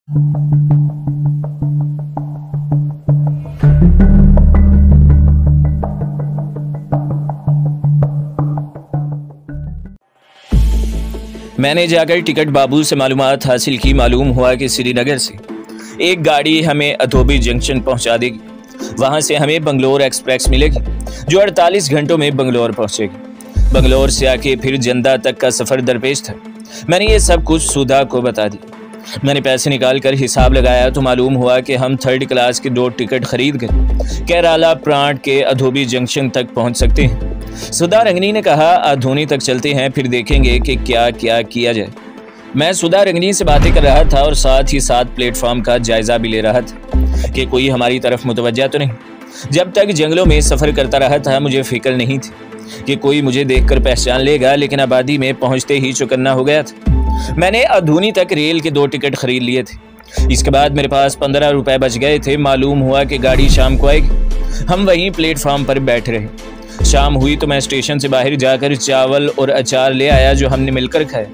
मैंने जाकर टिकट बाबू से मालूमात हासिल की। मालूम हुआ कि श्रीनगर से एक गाड़ी हमें अधोबी जंक्शन पहुंचा देगी। वहां से हमें बंगलोर एक्सप्रेस मिलेगी जो 48 घंटों में बंगलोर पहुंचेगी। बंगलोर से आके फिर जंदा तक का सफ़र दरपेश था। मैंने ये सब कुछ सुधा को बता दिया। मैंने पैसे निकाल कर हिसाब लगाया तो मालूम हुआ कि हम 3rd क्लास के 2 टिकट खरीद कर केराला प्रांत के अधोबी जंक्शन तक पहुंच सकते हैं। सुधा रंगनी ने कहा, अधोनी तक चलते हैं, फिर देखेंगे कि क्या क्या किया जाए। मैं सुधा रंगनी से बातें कर रहा था और साथ ही साथ प्लेटफॉर्म का जायजा भी ले रहा था कि कोई हमारी तरफ मुतवज्जा तो नहीं। जब तक जंगलों में सफ़र करता रहा था मुझे फिक्र नहीं थी कि कोई मुझे देखकर पहचान लेगा, लेकिन आबादी में पहुंचते ही चौकन्ना हो गया था। मैंने अधोनी तक रेल के 2 टिकट खरीद लिए थे। इसके बाद मेरे पास 15 रुपए बच गए थे। मालूम हुआ कि गाड़ी शाम को आएगी। हम वहीं प्लेटफॉर्म पर बैठ रहे। शाम हुई तो मैं स्टेशन से बाहर जाकर चावल और अचार ले आया जो हमने मिलकर खाए।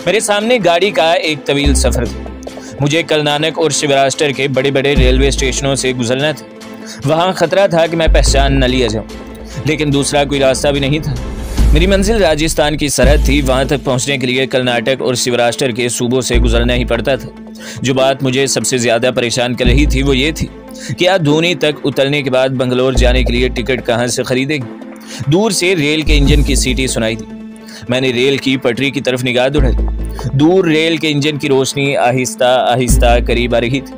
मेरे सामने गाड़ी का एक तवील सफ़र था। मुझे कलनानक और शिवराष्ट्र के बड़े बड़े रेलवे स्टेशनों से गुजरना था। वहाँ खतरा था कि मैं पहचान न लिया जाऊँ, लेकिन दूसरा कोई रास्ता भी नहीं था। मेरी मंजिल राजस्थान की सरहद थी। वहाँ तक पहुँचने के लिए कर्नाटक और शिवराष्ट्र के सूबों से गुजरना ही पड़ता था। जो बात मुझे सबसे ज़्यादा परेशान कर रही थी वो ये थी कि अधोनी तक उतरने के बाद बंगलोर जाने के लिए टिकट कहाँ से खरीदेंगे। दूर से रेल के इंजन की सीटी सुनाई दी। मैंने रेल की पटरी की तरफ निगाह दौड़ाई। दूर रेल के इंजन की रोशनी आहिस्ता आहिस्ता करीब आ रही थी।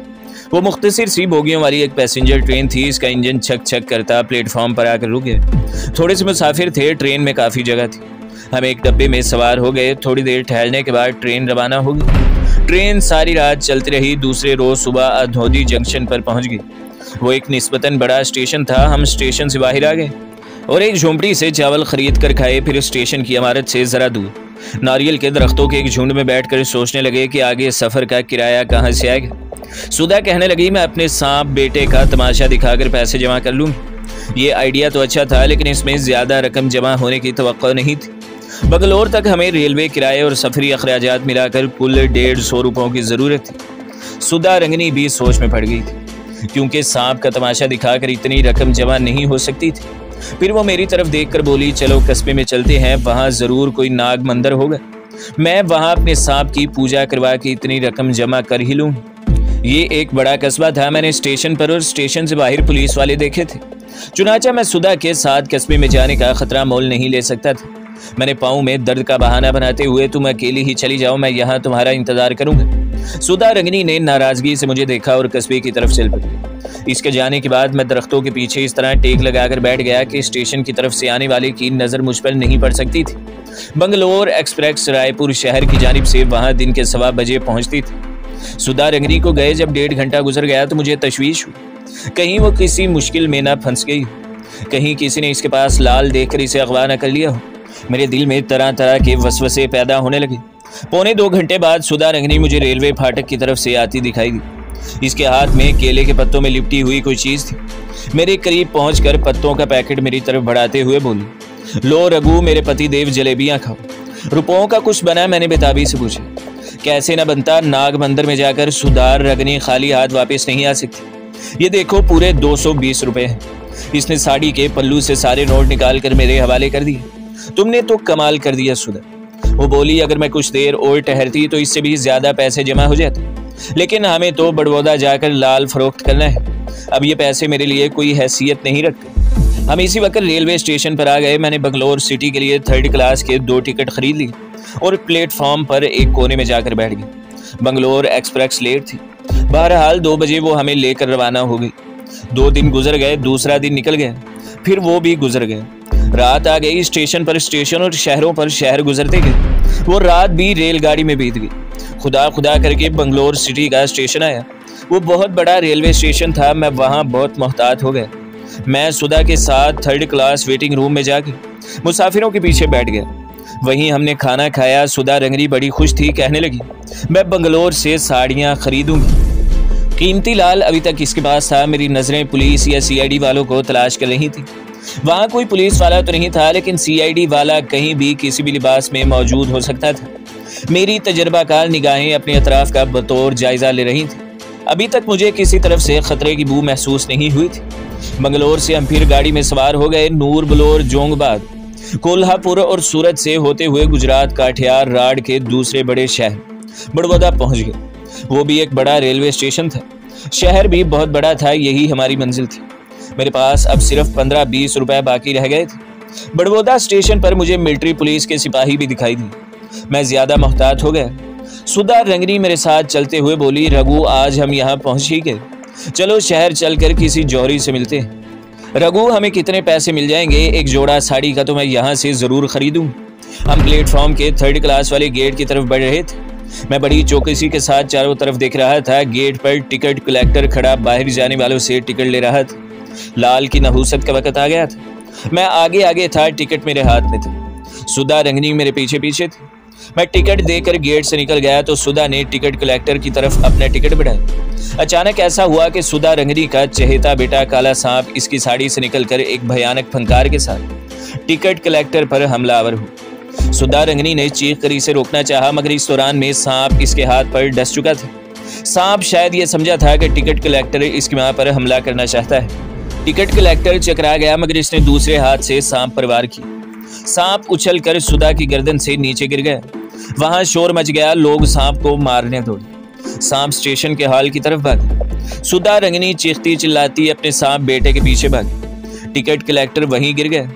वो मुख्तसर सी बोगियों वाली एक पैसेंजर ट्रेन थी। इसका इंजन छक छक करता प्लेटफॉर्म पर आकर रुक गया। थोड़े से मुसाफिर थे। ट्रेन में काफ़ी जगह थी। हम एक डब्बे में सवार हो गए। थोड़ी देर ठहरने के बाद ट्रेन रवाना हो गई। ट्रेन सारी रात चलती रही। दूसरे रोज़ सुबह अधोबी जंक्शन पर पहुँच गई। वो एक निस्बतन बड़ा स्टेशन था। हम स्टेशन से बाहर आ गए और एक झोंपड़ी से चावल खरीद कर खाए। फिर स्टेशन की इमारत से ज़रा दूर नारियल के दरख्तों के एक झुंड में बैठकर सोचने लगे कि आगे सफ़र का किराया कहाँ से आएगा। सुधा कहने लगी, मैं अपने सांप बेटे का तमाशा दिखाकर पैसे जमा कर लूँगी। ये आइडिया तो अच्छा था, लेकिन इसमें ज़्यादा रकम जमा होने की तवक्को नहीं थी। बंगलोर तक हमें रेलवे किराए और सफरी अखराजात मिलाकर कुल 150 रुपयों की ज़रूरत थी। सुधा रंगनी भी सोच में पड़ गई थी, क्योंकि सांप का तमाशा दिखाकर इतनी रकम जमा नहीं हो सकती थी। फिर वो मेरी तरफ देखकर बोली, चलो कस्बे में चलते हैं, वहाँ ज़रूर कोई नाग मंदिर होगा। मैं वहाँ अपने सांप की पूजा करवा के इतनी रकम जमा कर ही लूँ। ये एक बड़ा कस्बा था। मैंने स्टेशन पर और स्टेशन से बाहर पुलिस वाले देखे थे। चुनाचा मैं सुधा के साथ कस्बे में जाने का खतरा मोल नहीं ले सकता था। मैंने पाँव में दर्द का बहाना बनाते हुए, तुम अकेली ही चली जाओ, मैं यहाँ तुम्हारा इंतजार करूँगा। सुधा रंगनी ने नाराज़गी से मुझे देखा और कस्बे की तरफ चल पड़ी। इसके जाने के बाद मैं दरख्तों के पीछे इस तरह टेक लगाकर बैठ गया कि स्टेशन की तरफ से आने वाले की नज़र मुझ पर नहीं पड़ सकती थी। बंगलोर एक्सप्रेस रायपुर शहर की जानिब से वहाँ दिन के 1:15 बजे पहुँचती थी। सुधा रंगनी को गए जब 1.5 घंटा गुजर गया तो मुझे तशवीश हुई, कहीं वो किसी मुश्किल में ना फंस गई, कहीं किसी ने इसके पास लाल देखकर इसे अगवा न कर लिया हो। मेरे दिल में तरह तरह के वसवसे पैदा होने लगे। 1.25 घंटे बाद सुधा रंगनी मुझे रेलवे फाटक की तरफ से आती दिखाई दी। इसके हाथ में केले के पत्तों में लिपटी हुई कोई चीज़ थी। मेरे करीब पहुंचकर पत्तों का पैकेट मेरी तरफ बढ़ाते हुए बोली, लो रघु, मेरे पति देव जलेबियाँ खाओ। रुपयों का कुछ बना? मैंने बेताबी से पूछा। कैसे न बनता, नाग मंदिर में जाकर सुधा रंगनी खाली हाथ वापस नहीं आ सकती। ये देखो पूरे 220 रुपये हैं। इसने साड़ी के पल्लू से सारे नोट निकाल कर मेरे हवाले कर दिए। तुमने तो कमाल कर दिया सुधा। वो बोली, अगर मैं कुछ देर और ठहरती तो इससे भी ज़्यादा पैसे जमा हो जाते, लेकिन हमें तो बड़ौदा जाकर लाल फरोख्त करना है। अब ये पैसे मेरे लिए कोई हैसियत नहीं रखते। हम इसी वक्त रेलवे स्टेशन पर आ गए। मैंने बंगलोर सिटी के लिए 3rd क्लास के 2 टिकट खरीद लिए और प्लेटफॉर्म पर एक कोने में जाकर बैठ गई। बंगलोर एक्सप्रेस लेट थी। बहरहाल 2 बजे वो हमें लेकर रवाना हो गई। 2 दिन गुजर गए, दूसरा दिन निकल गया, फिर वो भी गुजर गया। रात आ गई। स्टेशन पर स्टेशन और शहरों पर शहर गुजरते गए। वो रात भी रेलगाड़ी में बीत गई। खुदा खुदा करके बंगलोर सिटी का स्टेशन आया। वो बहुत बड़ा रेलवे स्टेशन था। मैं वहाँ बहुत मोहतात हो गया। मैं सुधा के साथ 3rd क्लास वेटिंग रूम में जाके मुसाफिरों के पीछे बैठ गया। वहीं हमने खाना खाया। सुधा रंगनी बड़ी खुश थी, कहने लगी, मैं बंगलोर से साड़ियाँ खरीदूंगी। कीमती लाल अभी तक इसके पास था। मेरी नज़रें पुलिस या CID वालों को तलाश कर रही थी। वहाँ कोई पुलिस वाला तो नहीं था, लेकिन CID वाला कहीं भी किसी भी लिबास में मौजूद हो सकता था। मेरी तजर्बाकार निगाहें अपने अतराफ का बतौर जायजा ले रही थी। अभी तक मुझे किसी तरफ से खतरे की बू महसूस नहीं हुई थी। बंगलोर से हम फिर गाड़ी में सवार हो गए। नूर, बलोर, जोंगबाद, कोल्हापुर और सूरत से होते हुए गुजरात काठियार राड के दूसरे बड़े शहर बड़ौदा पहुंच गए। वो भी एक बड़ा रेलवे स्टेशन था। शहर भी बहुत बड़ा था। यही हमारी मंजिल थी। मेरे पास अब सिर्फ 15-20 रुपए बाकी रह गए थे। बड़ौदा स्टेशन पर मुझे मिलिट्री पुलिस के सिपाही भी दिखाई दिए। मैं ज्यादा मोहतात हो गया। सुधा रंगनी मेरे साथ चलते हुए बोली, रघु आज हम यहाँ पहुंच ही गए, चलो शहर चलकर किसी जौहरी से मिलते हैं। रघु हमें कितने पैसे मिल जाएंगे? एक जोड़ा साड़ी का तो मैं यहाँ से जरूर खरीदूं। हम प्लेटफॉर्म के 3rd क्लास वाले गेट की तरफ बढ़ रहे थे। मैं बड़ी चौकसी के साथ चारों तरफ देख रहा था। गेट पर टिकट कलेक्टर खड़ा बाहर जाने वालों से टिकट ले रहा था। लाल की नहुसत का वक्त आ गया था। मैं आगे आगे था, टिकट मेरे हाथ में था। सुधा रंगनी मेरे पीछे पीछे थी। मैं टिकट देकर गेट से निकल गया तो सुधा ने टिकट कलेक्टर की तरफ अपना टिकट बढ़ाया। अचानक ऐसा हुआ कि सुधा रंगनी का चहेता बेटा काला सांप इसकी साड़ी से निकलकर एक भयानक फंकार के साथ टिकट कलेक्टर पर हमलावर हुआ। सुधा रंगनी ने चीख कर इसे रोकना चाहा, मगर इस दौरान में सांप इसके हाथ पर डस चुका था। सांप शायद ये समझा था कि टिकट कलेक्टर इसकी मां पर हमला करना चाहता है। टिकट कलेक्टर चकरा गया, मगर इसने दूसरे हाथ से सांप पर वार किया। सांप उछलकर सुधा की गर्दन से नीचे गिर गया। वहां शोर मच गया। लोग सांप को मारने दौड़े। सांप स्टेशन के हॉल की तरफ भागा। सुधा रंगनी चीखती चिल्लाती अपने सांप बेटे के पीछे भागी। टिकट कलेक्टर वहीं गिर गया।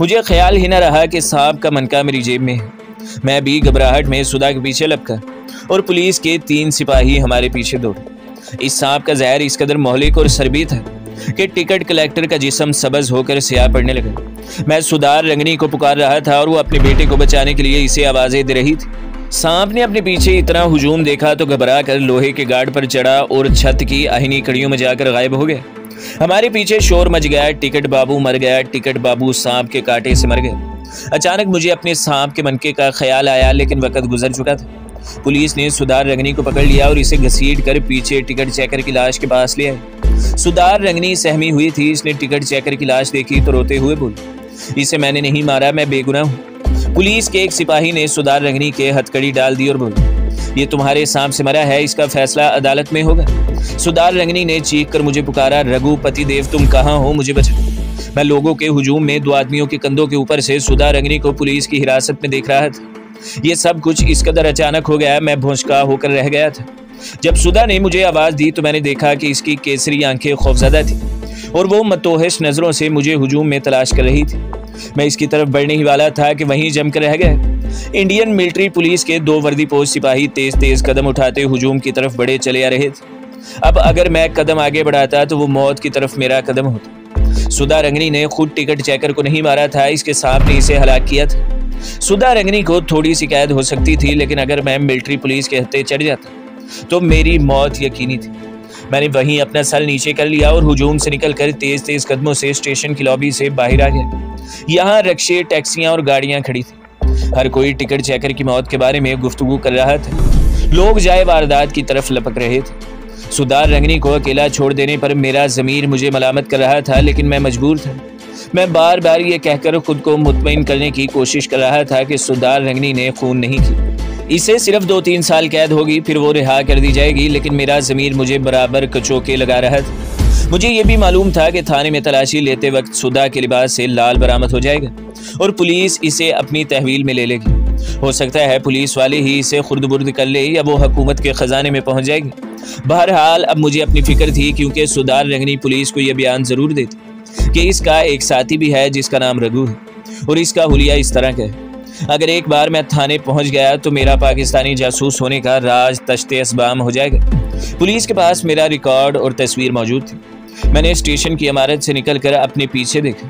मुझे ख्याल ही न रहा कि सांप का मनका मेरी जेब में है। मैं भी घबराहट में सुधा के पीछे लपका और पुलिस के 3 सिपाही हमारे पीछे दौड़े। इस सांप का जहर इस कदर मोहलिक और सरबी था कि टिकट कलेक्टर का जिस्म सब्ज होकर स्याह पड़ने लगा। मैं सुधा रंगनी को पुकार रहा था और वो अपने बेटे को बचाने के लिए इसे आवाजें दे रही थी। सांप ने अपने पीछे इतना हुजूम देखा तो घबरा कर लोहे के गार्ड पर चढ़ा और छत की आहिनी कड़ियों में जाकर गायब हो गया। हमारे पीछे शोर मच गया, टिकट बाबू मर गया, टिकट बाबू सांप के कांटे से मर गया। अचानक मुझे अपने सांप के मनके का ख्याल आया, लेकिन वक्त गुजर चुका था। पुलिस ने सुधा रंगनी को पकड़ लिया और इसे घसीट कर पीछे टिकट चेकर की लाश के पास ले आए। सुधा रंगनी सहमी हुई थी। इसने टिकट चेकर की लाश देखी तो रोते हुए बोली, इसे मैंने नहीं मारा, मैं बेगुनाह हूँ। पुलिस के एक सिपाही ने सुधा रंगनी के हथकड़ी डाल दी और बोली, ये तुम्हारे सांप से मरा है, इसका फैसला अदालत में होगा। सुधा रंगनी ने चीख कर मुझे पुकारा, रघुपति देव तुम कहाँ हो, मुझे बचाओ। मैं लोगों के हुजूम में 2 आदमियों के कंधों के ऊपर से सुधा रंगनी को पुलिस की हिरासत में देख रहा था। ये सब कुछ इस कदर अचानक हो गया, मैं भौंचका होकर रह गया था। जब सुधा ने मुझे आवाज दी तो मैंने देखा कि इसकी केसरी आंखें खौफजदा थी और वो मतोहिश नजरों से मुझे हुजूम में तलाश कर रही थी। मैं इसकी तरफ बढ़ने ही वाला था कि वहीं जमकर रह गया। इंडियन मिलिट्री पुलिस के 2 वर्दीपोश सिपाही तेज तेज कदम उठाते हुजूम की तरफ बढ़े चले आ रहे थे। अब अगर मैं कदम आगे बढ़ाता तो वो मौत की तरफ मेरा कदम होता। सुधा रंगनी ने खुद टिकट चेकर को नहीं मारा था, इसके सांप ने इसे हलाक किया था। सुधा रंगनी को थोड़ी सी कैद हो सकती थी, लेकिन अगर मैं मिलिट्री पुलिस के हत्थे चढ़ जाता तो मेरी मौत यकीनी थी। मैंने वहीं अपना सर नीचे कर लिया और हुजूम से निकलकर तेज तेज कदमों से स्टेशन की लॉबी से बाहर आ गया। यहाँ रिक्शे, टैक्सियां और गाड़ियां खड़ी थी। हर कोई टिकट चेकर की मौत के बारे में गुफ्तगू कर रहा था। लोग जाए वारदात की तरफ लपक रहे थे। सुधा रंगनी को अकेला छोड़ देने पर मेरा ज़मीर मुझे मलामत कर रहा था, लेकिन मैं मजबूर था। मैं बार बार ये कहकर खुद को मुतमईन करने की कोशिश कर रहा था कि सुधा रंगनी ने खून नहीं किया। इसे सिर्फ 2-3 साल कैद होगी, फिर वो रिहा कर दी जाएगी, लेकिन मेरा ज़मीर मुझे बराबर कचोके लगा रहा था। मुझे ये भी मालूम था कि थाने में तलाशी लेते वक्त सुधा के लिबास से लाल बरामद हो जाएगा और पुलिस इसे अपनी तहवील में ले लेगी। हो सकता है पुलिस वाले ही इसे खुर्द-बुर्द कर ले या वो हुकूमत के खजाने में पहुंच जाएगी। बहरहाल अब मुझे अपनी फिक्र थी, क्योंकि सुधा रंगनी पुलिस को यह बयान जरूर देती कि इसका एक साथी भी है जिसका नाम रघु है और इसका हुलिया इस तरह का है। अगर एक बार मैं थाने पहुंच गया तो मेरा पाकिस्तानी जासूस होने का राज तश्ते असबाम हो जाएगा। पुलिस के पास मेरा रिकॉर्ड और तस्वीर मौजूद थी। मैंने स्टेशन की इमारत से निकलकर अपने पीछे देखा।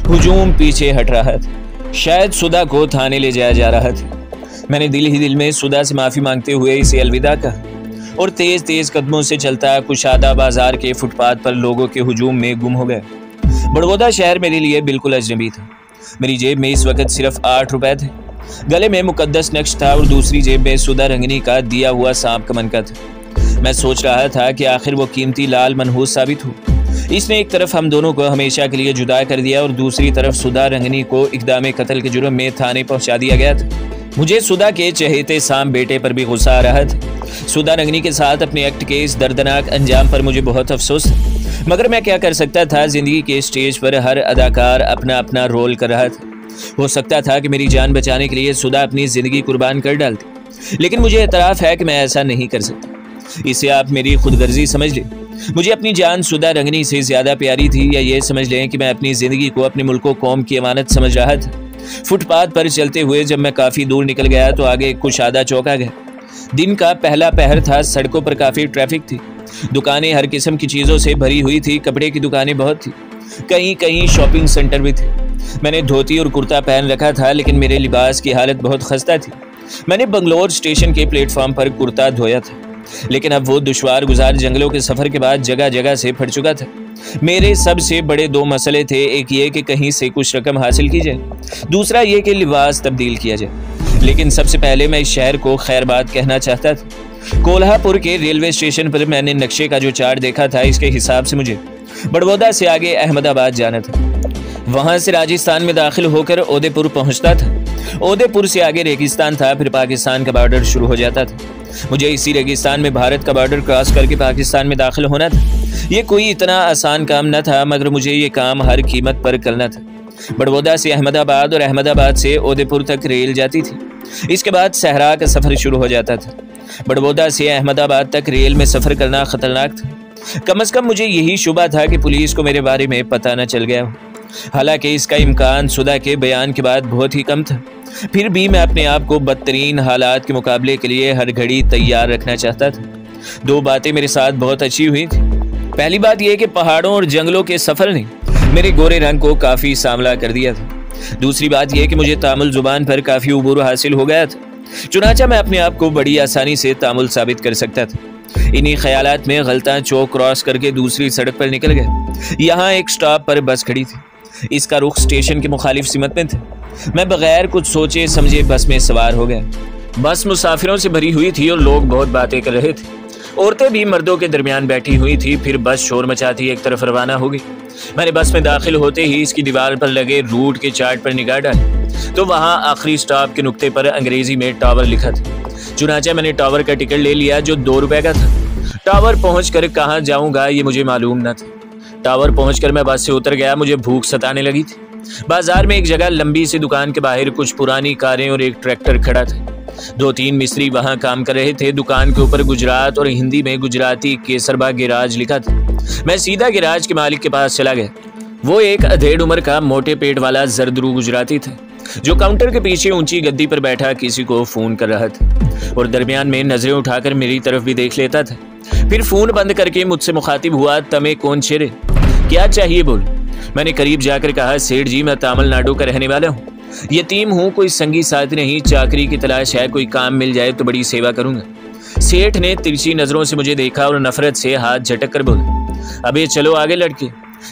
हुजूम पीछे हट रहा था। शायद सुधा को थाने ले जाया जा रहा था। मैंने दिल ही दिल में सुधा से माफ़ी मांगते हुए इसे अलविदा कहा और तेज तेज कदमों से चलता कुशादा बाजार के फुटपाथ पर लोगों के हुजूम में गुम हो गया। बड़ौदा शहर मेरे लिए बिल्कुल अजनबी था। मेरी जेब में इस वक्त सिर्फ 8 रुपए थे। गले में मुकद्दस नक्श था और दूसरी जेब में सुधा रंगनी का दिया हुआ सांप का मनका था। मैं सोच रहा था कि आखिर वो कीमती लाल मनहूस साबित हो। इसने एक तरफ हम दोनों को हमेशा के लिए जुदा कर दिया और दूसरी तरफ सुधा रंगनी को इक़दाम कत्ल के जुर्म में थाने पहुंचा दिया गया था। मुझे सुधा के चहेते साम बेटे पर भी गुस्सा आ रहा था। सुधा रंगनी के साथ अपने एक्ट के इस दर्दनाक अंजाम पर मुझे बहुत अफसोस था, मगर मैं क्या कर सकता था। जिंदगी के स्टेज पर हर अदाकार अपना अपना रोल कर रहा था। हो सकता था कि मेरी जान बचाने के लिए सुधा अपनी जिंदगी कुर्बान कर डालती, लेकिन मुझे एतराफ़ है कि मैं ऐसा नहीं कर सकता। इसे आप मेरी खुदगर्जी समझ लें। मुझे अपनी जान सुधा रंगनी से ज़्यादा प्यारी थी, या ये समझ लें कि मैं अपनी ज़िंदगी को अपने मुल्क कौम की अमानत समझ रहा था। फुटपाथ पर चलते हुए जब मैं काफ़ी दूर निकल गया तो आगे कुशादा चौक आ गया। दिन का पहला पहर था, सड़कों पर काफ़ी ट्रैफिक थी। दुकानें हर किस्म की चीज़ों से भरी हुई थी। कपड़े की दुकानें बहुत थी, कहीं कहीं शॉपिंग सेंटर भी थे। मैंने धोती और कुर्ता पहन रखा था, लेकिन मेरे लिबास की हालत बहुत खस्ता थी। मैंने बंगलोर स्टेशन के प्लेटफॉर्म पर कुर्ता धोया था, लेकिन अब वो दुश्वार गुजार जंगलों के सफ़र के बाद जगह जगह से फट चुका था। मेरे सबसे बड़े दो मसले थे, एक ये कि कहीं से कुछ रकम हासिल की जाए, दूसरा ये कि लिबास तब्दील किया जाए। लेकिन सबसे पहले मैं इस शहर को खैरबाद कहना चाहता था। कोल्हापुर के रेलवे स्टेशन पर मैंने नक्शे का जो चार्ट देखा था, इसके हिसाब से मुझे बड़ौदा से आगे अहमदाबाद जाना था। वहाँ से राजस्थान में दाखिल होकर उदयपुर पहुँचता था। उदयपुर से आगे रेगिस्तान था, फिर पाकिस्तान का बॉर्डर शुरू हो जाता था। मुझे इसी रेगिस्तान में भारत का बॉर्डर क्रॉस करके पाकिस्तान में दाखिल होना था। ये कोई इतना आसान काम न था, मगर मुझे ये काम हर कीमत पर करना था। बड़ौदा से अहमदाबाद और अहमदाबाद से उदयपुर तक रेल जाती थी। इसके बाद सहरा का सफ़र शुरू हो जाता था। बड़ौदा से अहमदाबाद तक रेल में सफ़र करना ख़तरनाक था। कम से कम मुझे यही शुबा था कि पुलिस को मेरे बारे में पता न चल गया हो। हालांकि इसका इम्कान सुधा के बयान के बाद बहुत ही कम था, फिर भी मैं अपने आप को बदतरीन हालात के मुकाबले के लिए हर घड़ी तैयार रखना चाहता था। दो बातें मेरे साथ बहुत अच्छी हुई थी। पहली बात यह कि पहाड़ों और जंगलों के सफ़र ने मेरे गोरे रंग को काफ़ी सांवला कर दिया था। दूसरी बात यह कि मुझे तामुल जुबान पर काफ़ी उबूर हासिल हो गया था, चुनाचा मैं अपने आप को बड़ी आसानी से तामुल साबित कर सकता था। इन्हीं ख्यालात में गलता चौक क्रॉस करके दूसरी सड़क पर निकल गए। यहाँ एक स्टॉप पर बस खड़ी थी। इसका रुख स्टेशन के मुखालिफ सिमत में था। मैं बगैर कुछ सोचे समझे बस में सवार हो गया। बस मुसाफिरों से भरी हुई थी और लोग बहुत बातें कर रहे थे। औरतें भी मर्दों के दरमियान बैठी हुई थी। फिर बस शोर मचाती एक तरफ रवाना हो गई। मैंने बस में दाखिल होते ही इसकी दीवार पर लगे रूट के चार्ट पर निगाह डाली तो वहाँ आखिरी स्टॉप के नुक्ते पर अंग्रेजी में टावर लिखा था। चुनाचा मैंने टावर का टिकट ले लिया जो 2 रुपए का था। टावर पहुंचकर कहाँ जाऊंगा ये मुझे मालूम न था। टावर पहुंचकर मैं बस से उतर गया। मुझे भूख सताने लगी थी। बाजार में एक जगह लंबी सी दुकान के बाहर कुछ पुरानी कारें और एक ट्रैक्टर खड़ा था। 2-3 मिस्त्री वहां काम कर रहे थे। दुकान के ऊपर गुजरात और हिंदी में गुजराती केसरबा गिराज लिखा था। मैं सीधा गिराज के मालिक के पास चला गया। वो एक अधेड़ उम्र का मोटे पेट वाला जरदरू गुजराती था जो काउंटर के पीछे ऊंची गद्दी पर बैठा किसी को फोन कर रहा था और दरमियान में नजरें उठाकर मेरी तरफ भी देख लेता था। फिर फोन बंद करके मुझसे मुखातिब हुआ, तमे कौन शेरे, क्या चाहिए बोल। मैंने करीब जाकर कहा, सेठ जी मैं तमिलनाडु का रहने वाला हूँ, यतीम हूँ, कोई संगी साथी नहीं, चाकरी की तलाश है, कोई काम मिल जाए तो बड़ी सेवा करूंगा। सेठ ने तिरछी नजरों से मुझे देखा और नफरत से हाथ झटक कर बोला, अबे चलो आगे लड़के,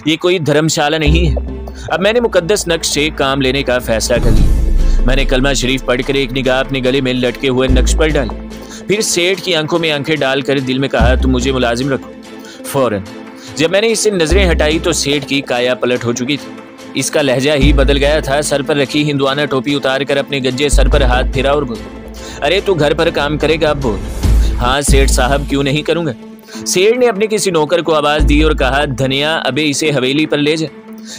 ये कोई धर्मशाला नहीं है। अब मैंने मुकद्दस नक्श से काम लेने का फैसला कर लिया। मैंने कलमा शरीफ पढ़कर एक निगाह अपने गले में लटके हुए नक्श पर डाली। फिर सेठ की आंखों में आंखें डालकर दिल में कहा, तुम मुझे मुलाजिम रखो। फौरन जब मैंने इससे नजरें हटाई तो सेठ की काया पलट हो चुकी थी। इसका लहजा ही बदल गया था। सर पर रखी हिंदुआना टोपी उतार कर अपने गज्जे सर पर हाथ फेरा और बोला, अरे तू घर पर काम करेगा? अब बोल। हाँ सेठ साहब, क्यों नहीं करूंगा। सेठ ने अपने किसी नौकर को आवाज दी और कहा, धनिया अबे इसे हवेली पर ले जा।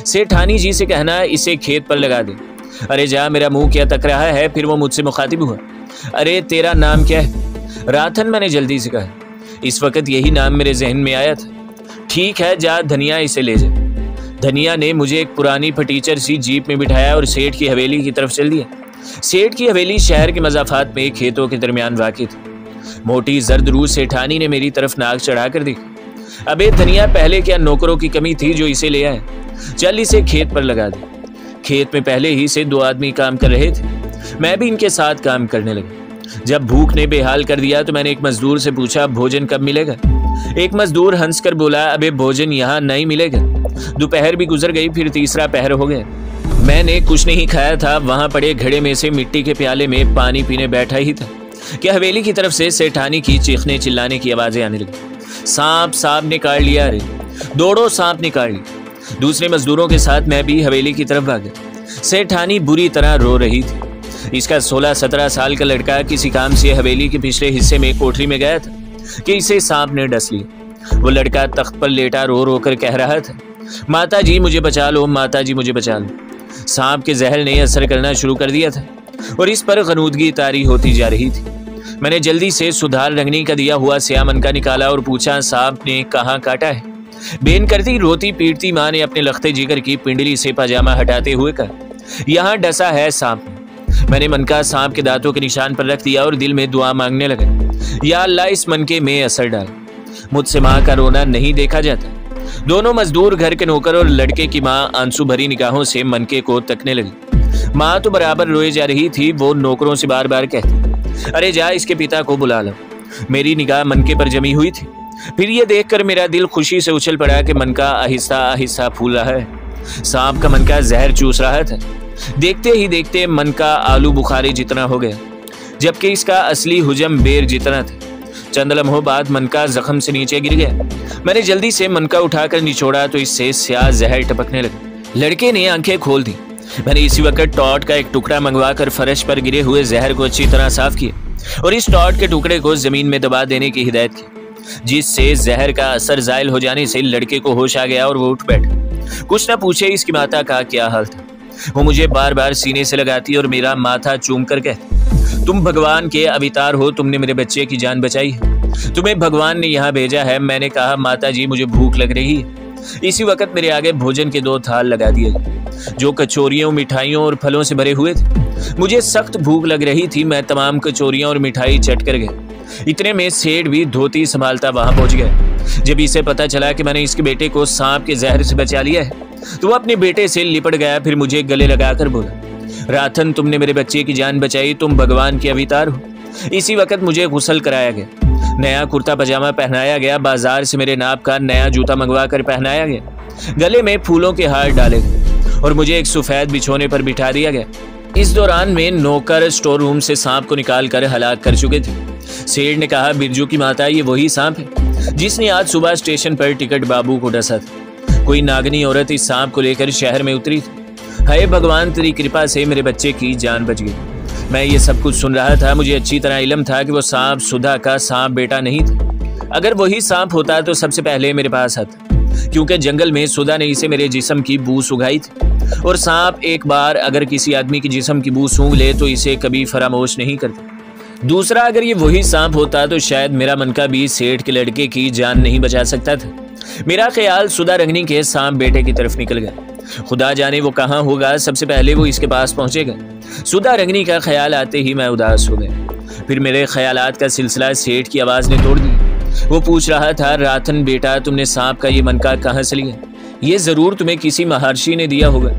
सेठानी जी से कहना इसे खेत पर लगा दे। अरे जा, मेरा मुंह क्या तक रहा है। फिर वो मुझसे मुखातिब हुआ, अरे तेरा नाम क्या है? राथन, मैंने जल्दी से कहा। इस वक्त यही नाम मेरे जहन में आया था। ठीक है जा धनिया, इसे ले जा। धनिया ने मुझे एक पुरानी फटीचर सी जीप में बिठाया और सेठ की हवेली की तरफ चल दिया। सेठ की हवेली शहर के मज़ाफात में खेतों के दरमियान वाक़ई थी। मोटी जर्द रूह सेठानी ने मेरी तरफ नाक चढ़ा कर देखा। अबे धनिया, पहले क्या नौकरों की कमी थी जो इसे ले आए? चल इसे खेत पर लगा दे। खेत में पहले ही से 2 आदमी काम कर रहे थे। मैं भी इनके साथ काम करने लगा। जब भूख ने बेहाल कर दिया तो मैंने एक मजदूर से पूछा, भोजन कब मिलेगा? एक मजदूर हंसकर बोला, अबे भोजन यहाँ नहीं मिलेगा। दोपहर भी गुजर गई, फिर तीसरा पहर हो गया। मैंने कुछ नहीं खाया था। वहां पड़े घड़े में से मिट्टी के प्याले में पानी पीने बैठा ही था कि हवेली की तरफ से सेठानी की चीखने चिल्लाने की आवाजें आने लगी। सांप सांप निकाल लिया, रे दौड़ो सांप निकाल लिया। दूसरे मजदूरों के साथ मैं भी हवेली की तरफ भागा। सेठानी बुरी तरह रो रही थी। इसका 16-17 साल का लड़का किसी काम से हवेली के पिछले हिस्से में कोठरी में गया था कि इसे सांप ने डस लिया। वो लड़का तख्त पर लेटा रो रो कर कह रहा था, माता जी मुझे बचा लो, माता जी मुझे बचा लो। सांप के जहर ने असर करना शुरू कर दिया था और इस पर गनूदगी तारी होती जा रही थी। मैंने जल्दी से सुधार रंगनी का दिया हुआ स्याह मनका निकाला और पूछा, सांप ने कहाँ काटा है? बेन करती रोती पीटती माँ ने अपने लखते जिगर की पिंडली से पजामा हटाते हुए कहा, यहाँ डसा है सांप। मैंने मनका सांप के दांतों के निशान पर रख दिया और दिल में दुआ मांगने लगा, या अल्लाह इस मनके में असर डाल। मुझसे माँ का रोना नहीं देखा जाता। दोनों मजदूर, घर के नौकर और लड़के की माँ आंसू भरी निगाहों से मनके को तकने लगी। माँ तो बराबर रोए जा रही थी। वो नौकरों से बार बार कहती, अरे जा इसके पिता को बुला लो। मेरी निगाह मनके पर जमी हुई थी। फिर ये देखकर मेरा दिल खुशी से उछल पड़ा कि मनका आहिस्ता आहिस्ता फूल रहा है। सांप का मनका जहर चूस रहा था। देखते ही देखते मनका आलू बुखारे जितना हो गया, जबकि इसका असली हुजम बेर जितना था। चंद लम्हों बाद मनका जख्म से नीचे गिर गया। मैंने जल्दी से मनका उठाकर निचोड़ा तो इससे स्याह जहर टपकने लगा। लड़के ने आंखें खोल दी। मैंने इसी वक्त टॉर्च का एक टुकड़ा मंगवाकर फर्श पर गिरे हुए जहर को अच्छी तरह साफ किया और इस टॉर्च के टुकड़े को जमीन में दबा देने की हिदायत की, जिससे जहर का असर जायल हो जाने से लड़के को होश आ गया और वो उठ बैठा। कुछ न पूछे इसकी माता का क्या हाल था। वो मुझे बार बार सीने से लगाती और मेरा माथा चूम कर कहती, तुम भगवान के अवतार हो, तुमने मेरे बच्चे की जान बचाई है, तुम्हें भगवान ने यहाँ भेजा है। मैंने कहा, माता जी मुझे भूख लग रही है। इसी वक्त मेरे आगे भोजन के 2 थाल लगा दिए जो कचौरियों, मिठाइयों और फलों से भरे हुए थे। मुझे सख्त भूख लग रही थी। मैं तमाम कचौरियां और मिठाई चट कर गया। इतने में सेठ भी धोती संभालता वहां पहुंच गया। जब इसे पता चला कि मैंने इसके बेटे को सांप के जहर से बचा लिया है तो वो अपने बेटे से लिपट गया। फिर मुझे गले लगाकर बोला, रातन तुमने मेरे बच्चे की जान बचाई, तुम भगवान के अवतार हो। इसी वक्त मुझे गुस्ल कराया गया, नया कुर्ता पजामा पहनाया गया, बाजार से मेरे नाप का नया जूता मंगवा कर पहनाया गया, गले में फूलों के हार डाले गए और मुझे एक सफेद बिछोने पर बिठा दिया गया। इस दौरान में नौकर स्टोर रूम से सांप को निकाल कर हलाक कर चुके थे। सेठ ने कहा, बिरजू की माता, ये वही सांप है जिसने आज सुबह स्टेशन पर टिकट बाबू को डसा था। कोई नागनी औरत इस सांप को लेकर शहर में उतरी थी। हाय भगवान, तेरी कृपा से मेरे बच्चे की जान बच गई। मैं ये सब कुछ सुन रहा था। मुझे अच्छी तरह इल्म था कि वो सांप सुधा का सांप बेटा नहीं था। अगर वही सांप होता तो सबसे पहले मेरे पास आता, क्योंकि जंगल में सुधा ने इसे मेरे जिस्म की बू सुंघाई थी और सांप एक बार अगर किसी आदमी की जिस्म की बू सूंघ ले तो इसे कभी फरामोश नहीं करता। दूसरा, अगर ये वही सांप होता तो शायद मेरा मनका भी सेठ के लड़के की जान नहीं बचा सकता था। मेरा ख्याल सुधा रंगनी के सांप बेटे की तरफ निकल गया। खुदा जाने वो कहाँ होगा, सबसे पहले वो इसके पास पहुंचेगा। सुधा रंगनी का ख्याल आते ही मैं उदास हो गया। फिर मेरे ख्यालात का सिलसिला सेठ की आवाज़ ने तोड़ दिया। वो पूछ रहा था, रातन बेटा, तुमने सांप का ये मनका कहाँ से लिया? ये ज़रूर तुम्हें किसी महर्षि ने दिया होगा।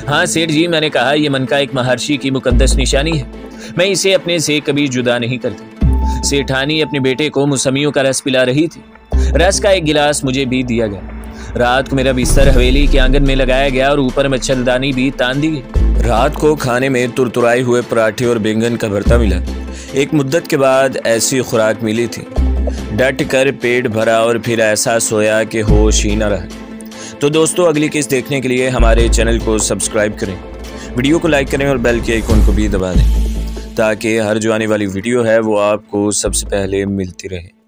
हाँ सेठ जी, मैंने कहा, यह मनका एक महर्षि की मुकद्दस निशानी है। मैं इसे अपने से कभी जुदा नहीं करती। सेठानी अपने बेटे को मौसमियों का रस पिला रही थी। रस का एक गिलास मुझे भी दिया गया। रात को मेरा बिस्तर हवेली के आंगन में लगाया गया और ऊपर मच्छरदानी भी तान दी गई। रात को खाने में तुरतुराए हुए पराठे और बैंगन का भरता मिला। एक मुद्दत के बाद ऐसी खुराक मिली थी। डट कर पेट भरा और फिर ऐसा सोया कि होश ही न रहा। तो दोस्तों, अगली किस्त देखने के लिए हमारे चैनल को सब्सक्राइब करें, वीडियो को लाइक करें और बेल के आइकन को भी दबा दें ताकि हर जो आने वाली वीडियो है वो आपको सबसे पहले मिलती रहे।